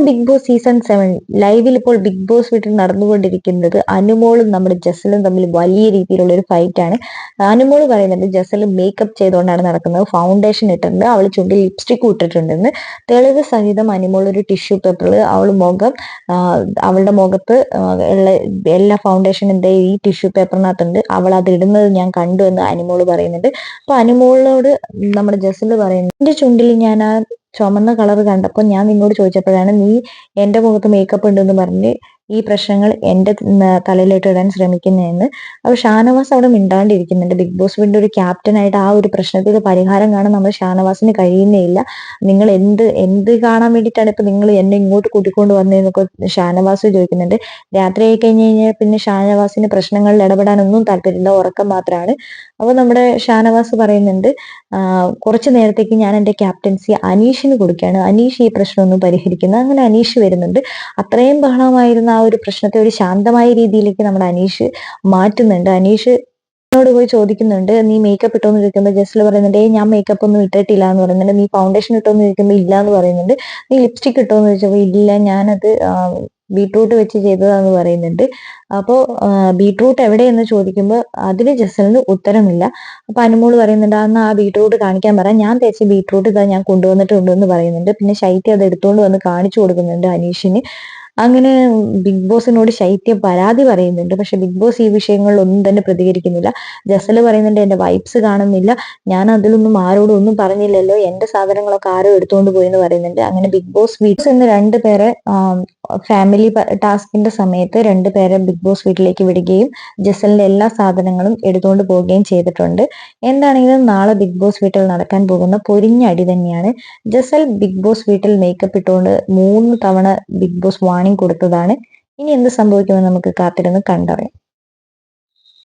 Big boss season 7 ലൈവിൽ ഇപ്പോൾ big boss വീട്ടിൽ നടന്നുകൊണ്ടിരിക്കുന്നത് അനുമോളും നമ്മുടെ ജസലും തമ്മിൽ വലിയ രീതിയിലുള്ള ഒരു ഫൈറ്റ് ആണ്. അനുമോള് പറയുന്നുണ്ട് ജസൽ മേക്കപ്പ് ചെയ്തുകൊണ്ടാണ് നടക്കുന്നത്, ഫൗണ്ടേഷൻ ഇട്ടിട്ടുണ്ട്, അവൾ ചുണ്ടിൽ ലിപ്സ്റ്റിക് ഇട്ടിട്ടുണ്ടെന്ന്. തെളിവ് സഹിതം അനുമോൾ ഒരു ടിഷ്യൂ പേപ്പറിൽ അവളുടെ മുഖത്ത് ഉള്ള എല്ലാ ഫൗണ്ടേഷനും ഈ ടിഷ്യൂ പേപ്പറിനകത്തുണ്ട്, അവൾ അത് ഇടുന്നത് ഞാൻ കണ്ടു എന്ന് അനുമോള് പറയുന്നുണ്ട്. അപ്പൊ അനുമോളിനോട് നമ്മുടെ ജസല് പറയുന്നു, എന്റെ ചുണ്ടിൽ ഞാൻ ആ ചുമന്ന കളർ കണ്ടപ്പോൾ ഞാൻ നിന്നോട് ചോദിച്ചപ്പോഴാണ് നീ എന്റെ മുഖത്ത് മേക്കപ്പ് ഉണ്ടെന്ന് പറഞ്ഞ് ഈ പ്രശ്നങ്ങൾ എന്റെ തലയിലിട്ട് ഇടാൻ ശ്രമിക്കുന്നതെന്ന്. അപ്പൊ ഷാനവാസ് അവിടെ മിണ്ടാണ്ടിരിക്കുന്നുണ്ട്. ബിഗ് ബോസ് വീടിന്റെ ഒരു ക്യാപ്റ്റനായിട്ട് ആ ഒരു പ്രശ്നത്തിൽ പരിഹാരം കാണാൻ നമ്മൾ ഷാനവാസിന് കഴിയുന്നേയില്ല. നിങ്ങൾ എന്ത് കാണാൻ വേണ്ടിയിട്ടാണ് ഇപ്പൊ നിങ്ങൾ എന്നെ ഇങ്ങോട്ട് കൂട്ടിക്കൊണ്ട് വന്നതെന്നൊക്കെ ഷാനവാസ് ചോദിക്കുന്നുണ്ട്. രാത്രി ആയി കഴിഞ്ഞ് കഴിഞ്ഞാൽ പിന്നെ ഷാനവാസിന് പ്രശ്നങ്ങളിൽ ഇടപെടാനൊന്നും താല്പര്യമില്ല, ഉറക്കം മാത്രമാണ്. അപ്പൊ നമ്മുടെ ഷാനവാസ് പറയുന്നുണ്ട്, കുറച്ചു നേരത്തേക്ക് ഞാൻ എന്റെ ക്യാപ്റ്റൻസി അനീഷിന് കൊടുക്കുകയാണ്, അനീഷ് ഈ പ്രശ്നമൊന്നും പരിഹരിക്കുന്നത്. അങ്ങനെ അനീഷ് വരുന്നുണ്ട്. അത്രയും ബഹളമായിരുന്ന ആ ഒരു പ്രശ്നത്തെ ഒരു ശാന്തമായ രീതിയിലേക്ക് നമ്മുടെ അനീഷ് മാറ്റുന്നുണ്ട്. അനീഷ് ോട് പോയി ചോദിക്കുന്നുണ്ട്, നീ മേക്കപ്പ് ഇട്ടോന്ന് ചോദിക്കുമ്പോൾ ജസ്റ്റിൽ പറയുന്നുണ്ട്, ഞാൻ മേക്കപ്പ് ഒന്നും ഇട്ടിട്ടില്ല എന്ന് പറയുന്നുണ്ട്. നീ ഫൗണ്ടേഷൻ ഇട്ടോന്ന് ചോദിക്കുമ്പോൾ ഇല്ല എന്ന് പറയുന്നുണ്ട്. നീ ലിപ്സ്റ്റിക് ഇട്ടോന്ന് ചോദിച്ചപ്പോൾ ഇല്ല, ഞാനത് ബീട്രൂട്ട് വെച്ച് ചെയ്തതാന്ന് പറയുന്നുണ്ട്. അപ്പോൾ ബീട്രൂട്ട് എവിടെയെന്ന് ചോദിക്കുമ്പോൾ അതിന് ജസലിന് ഉത്തരമില്ല. അപ്പൊ അനുമോള് പറയുന്നുണ്ട്, അന്ന് ആ ബീട്രൂട്ട് കാണിക്കാൻ പറയാം, ഞാൻ തേച്ച ബീട്രൂട്ട് ഇതാ ഞാൻ കൊണ്ടുവന്നിട്ടുണ്ട് എന്ന് പറയുന്നുണ്ട്. പിന്നെ ശൈത്യ അത് എടുത്തുകൊണ്ട് വന്ന് കാണിച്ചു കൊടുക്കുന്നുണ്ട് അനീഷിന്. അങ്ങനെ ബിഗ് ബോസിനോട് ശൈത്യം പരാതി പറയുന്നുണ്ട്. പക്ഷെ ബിഗ് ബോസ് ഈ വിഷയങ്ങളിൽ ഒന്നും തന്നെ പ്രതികരിക്കുന്നില്ല. ജസല് പറയുന്നുണ്ട്, എന്റെ വൈബ്സ് കാണുന്നില്ല, ഞാൻ അതിലൊന്നും ആരോടും ഒന്നും പറഞ്ഞില്ലല്ലോ, എന്റെ സാധനങ്ങളൊക്കെ ആരോ എടുത്തുകൊണ്ട് പോയി എന്ന് പറയുന്നുണ്ട്. അങ്ങനെ ബിഗ് ബോസ് വീട്ടിൽ നിന്ന് രണ്ടുപേരെ ഫാമിലി ടാസ്കിന്റെ സമയത്ത് രണ്ടുപേരെ ബിഗ് ബോസ് വീട്ടിലേക്ക് വിടുകയും ജസലിന്റെ എല്ലാ സാധനങ്ങളും എടുത്തുകൊണ്ട് പോവുകയും ചെയ്തിട്ടുണ്ട്. എന്താണെങ്കിലും നാളെ ബിഗ് ബോസ് വീട്ടിൽ നടക്കാൻ പോകുന്ന പൊരിഞ്ഞടി തന്നെയാണ്. ജസൽ ബിഗ് ബോസ് വീട്ടിൽ മേക്കപ്പ് ഇട്ടുകൊണ്ട് 3 തവണ ബിഗ് ബോസ് വാണിംഗ് കൊടുത്തതാണ്. ഇനി എന്ത് സംഭവിക്കുമെന്ന് നമുക്ക് കാത്തിരുന്ന് കണ്ടറിയാം.